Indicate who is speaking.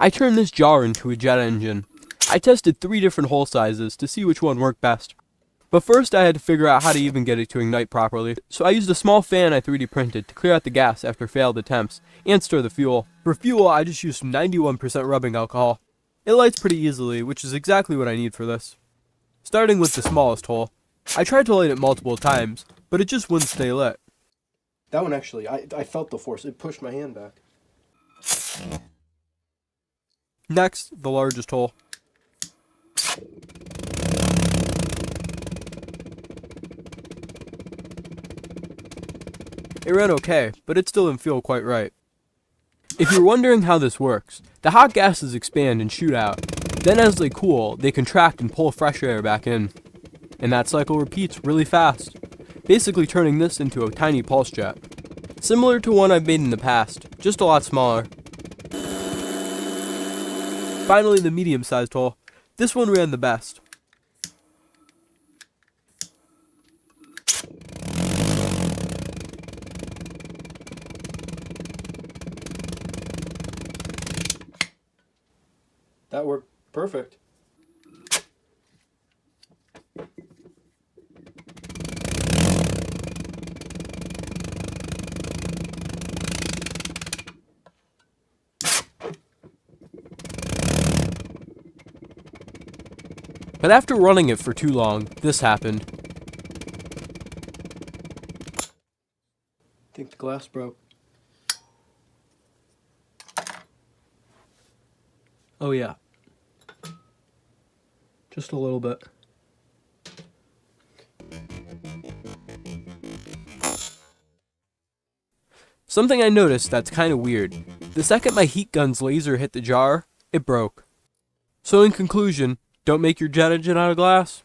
Speaker 1: I turned this jar into a jet engine. I tested 3 different hole sizes to see which one worked best. But first I had to figure out how to even get it to ignite properly. So I used a small fan I 3D printed to clear out the gas after failed attempts, and stir the fuel. For fuel I just used 91% rubbing alcohol. It lights pretty easily, which is exactly what I need for this. Starting with the smallest hole, I tried to light it multiple times, but it just wouldn't stay lit.
Speaker 2: That one actually, I felt the force. It pushed my hand back.
Speaker 1: Next, the largest hole. It ran okay, but it still didn't feel quite right. If you're wondering how this works, the hot gases expand and shoot out. Then as they cool, they contract and pull fresh air back in. And that cycle repeats really fast, basically turning this into a tiny pulse jet. Similar to one I've made in the past, just a lot smaller. Finally, the medium-sized hole. This one ran the best.
Speaker 2: That worked perfect.
Speaker 1: But after running it for too long, this happened.
Speaker 2: I think the glass broke.
Speaker 1: Oh yeah. Just a little bit. Something I noticed that's kind of weird. The second my heat gun's laser hit the jar, it broke. So in conclusion, don't make your jet engine out of glass.